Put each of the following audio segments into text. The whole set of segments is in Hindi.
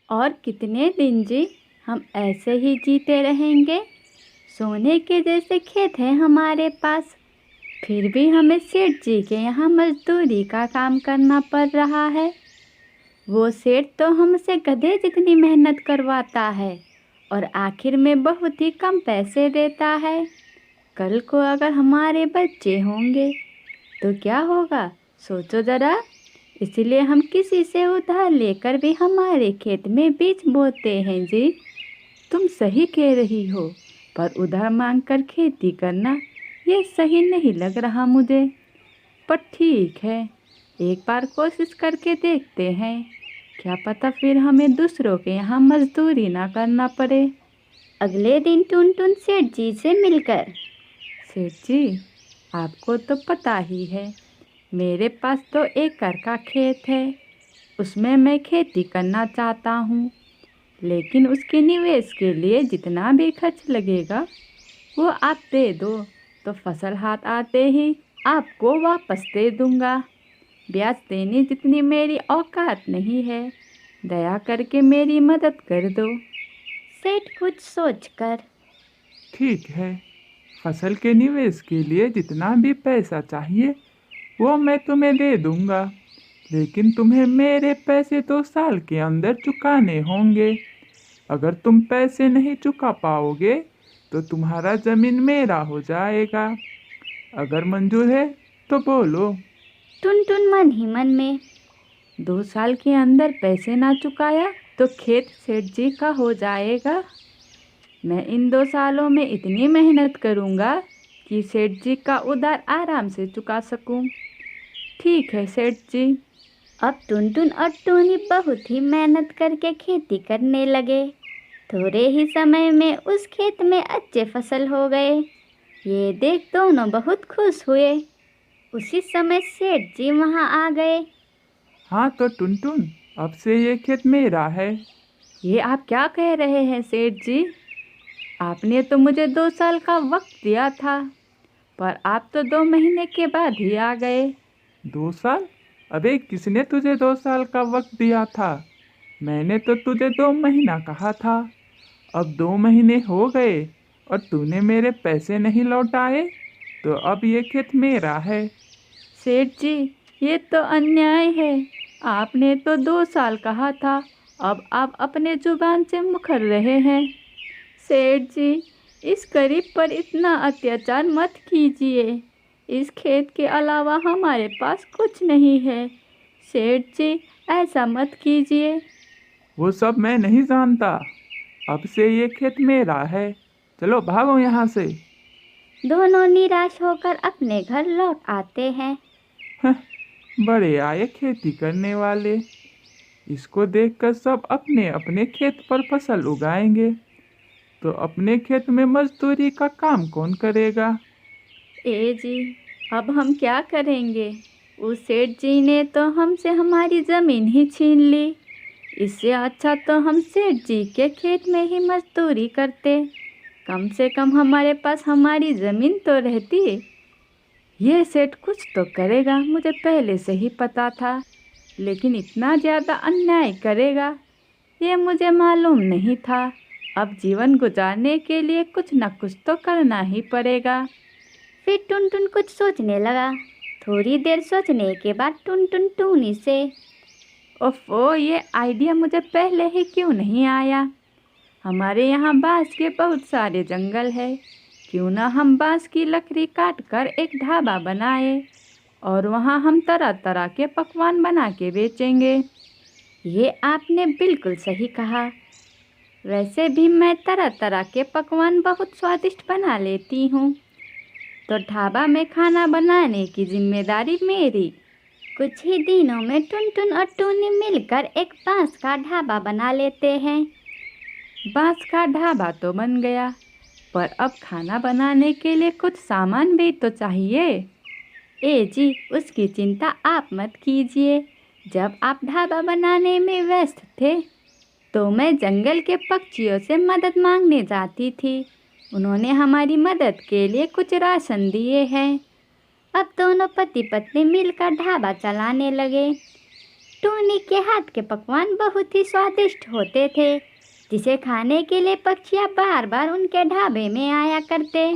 और कितने दिन जी हम ऐसे ही जीते रहेंगे। सोने के जैसे खेत हैं हमारे पास, फिर भी हमें सेठ जी के यहाँ मजदूरी का काम करना पड़ रहा है। वो सेठ तो हमसे गधे जितनी मेहनत करवाता है और आखिर में बहुत ही कम पैसे देता है। कल को अगर हमारे बच्चे होंगे तो क्या होगा, सोचो ज़रा। इसलिए हम किसी से उधार लेकर भी हमारे खेत में बीज बोते हैं जी। तुम सही कह रही हो, पर उधार मांगकर खेती करना ये सही नहीं लग रहा मुझे। पर ठीक है, एक बार कोशिश करके देखते हैं। क्या पता फिर हमें दूसरों के यहाँ मजदूरी ना करना पड़े। अगले दिन टुनटुन सेठ जी से मिलकर, सेठ जी, आपको तो पता ही है, मेरे पास तो एकड़ का खेत है। उसमें मैं खेती करना चाहता हूँ, लेकिन उसके निवेश के लिए जितना भी खर्च लगेगा वो आप दे दो, तो फसल हाथ आते ही आपको वापस दे दूँगा। ब्याज देने जितनी मेरी औकात नहीं है, दया करके मेरी मदद कर दो। सेठ कुछ सोचकर, ठीक है, फसल के निवेश के लिए जितना भी पैसा चाहिए वो मैं तुम्हें दे दूंगा, लेकिन तुम्हें मेरे पैसे 2 साल के अंदर चुकाने होंगे। अगर तुम पैसे नहीं चुका पाओगे तो तुम्हारा जमीन मेरा हो जाएगा। अगर मंजूर है तो बोलो। टुनटुन मन ही मन में, 2 साल के अंदर पैसे ना चुकाया तो खेत सेठ जी का हो जाएगा। मैं इन 2 सालों में इतनी मेहनत करूँगा कि सेठ जी का उधार आराम से चुका सकूँ। ठीक है सेठ जी। अब टुनटुन और टूनी बहुत ही मेहनत करके खेती करने लगे। थोड़े ही समय में उस खेत में अच्छे फसल हो गए। ये देख दोनों बहुत खुश हुए। उसी समय सेठ जी वहाँ आ गए। हाँ तो टुनटुन, अब से ये खेत मेरा है। ये आप क्या कह रहे हैं सेठ जी? आपने तो मुझे 2 साल का वक्त दिया था, पर आप तो 2 महीने के बाद ही आ गए। 2 साल? अबे किसने तुझे 2 साल का वक्त दिया था? मैंने तो तुझे 2 महीना कहा था। अब 2 महीने हो गए और तूने मेरे पैसे नहीं लौटाए, तो अब ये खेत मेरा है। सेठ जी, ये तो अन्याय है। आपने तो 2 साल कहा था, अब आप अपने जुबान से मुकर रहे हैं। सेठ जी, इस गरीब पर इतना अत्याचार मत कीजिए। इस खेत के अलावा हमारे पास कुछ नहीं है। सेठ जी, ऐसा मत कीजिए। वो सब मैं नहीं जानता। अब से ये खेत मेरा है। चलो भागो यहाँ से। दोनों निराश होकर अपने घर लौट आते हैं। हं, बड़े आए खेती करने वाले। इसको देखकर सब अपने अपने खेत पर फसल उगाएंगे, तो अपने खेत में मजदूरी का काम कौन करेगा? ए जी, अब हम क्या करेंगे? उस सेठ जी ने तो हमसे हमारी ज़मीन ही छीन ली। इससे अच्छा तो हम सेठ जी के खेत में ही मजदूरी करते। कम से कम हमारे पास हमारी ज़मीन तो रहती। ये सेठ कुछ तो करेगा, मुझे पहले से ही पता था, लेकिन इतना ज़्यादा अन्याय करेगा ये मुझे मालूम नहीं था। अब जीवन गुजारने के लिए कुछ न कुछ तो करना ही पड़ेगा। फिर टुनटुन कुछ सोचने लगा। थोड़ी देर सोचने के बाद टुनटुन टूनी से, ओफो, ये आइडिया मुझे पहले ही क्यों नहीं आया। हमारे यहाँ बांस के बहुत सारे जंगल है। क्यों ना हम बांस की लकड़ी काट कर एक ढाबा बनाए और वहाँ हम तरह तरह के पकवान बना के बेचेंगे। ये आपने बिल्कुल सही कहा। वैसे भी मैं तरह तरह के पकवान बहुत स्वादिष्ट बना लेती हूँ, तो ढाबा में खाना बनाने की जिम्मेदारी मेरी। कुछ ही दिनों में टुनटुन और टूनी मिलकर एक बांस का ढाबा बना लेते हैं। बांस का ढाबा तो बन गया, पर अब खाना बनाने के लिए कुछ सामान भी तो चाहिए। ए जी, उसकी चिंता आप मत कीजिए। जब आप ढाबा बनाने में व्यस्त थे तो मैं जंगल के पक्षियों से मदद मांगने जाती थी। उन्होंने हमारी मदद के लिए कुछ राशन दिए हैं। अब दोनों पति पत्नी मिलकर ढाबा चलाने लगे। टूनी के हाथ के पकवान बहुत ही स्वादिष्ट होते थे, जिसे खाने के लिए पक्षियाँ बार बार उनके ढाबे में आया करते।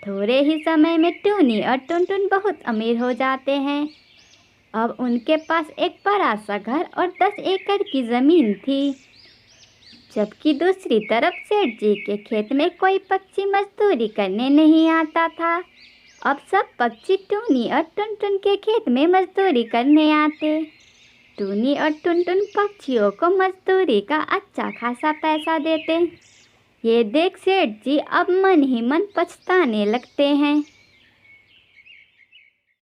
थोड़े ही समय में टूनी और टुनटुन बहुत अमीर हो जाते हैं। अब उनके पास एक बड़ा सा घर और 10 एकड़ की ज़मीन थी। जबकि दूसरी तरफ सेठ जी के खेत में कोई पक्षी मजदूरी करने नहीं आता था। अब सब पक्षी टूनी और टुनटुन के खेत में मजदूरी करने आते। टूनी और टुनटुन पक्षियों को मजदूरी का अच्छा खासा पैसा देते। ये देख सेठ जी अब मन ही मन पछताने लगते हैं।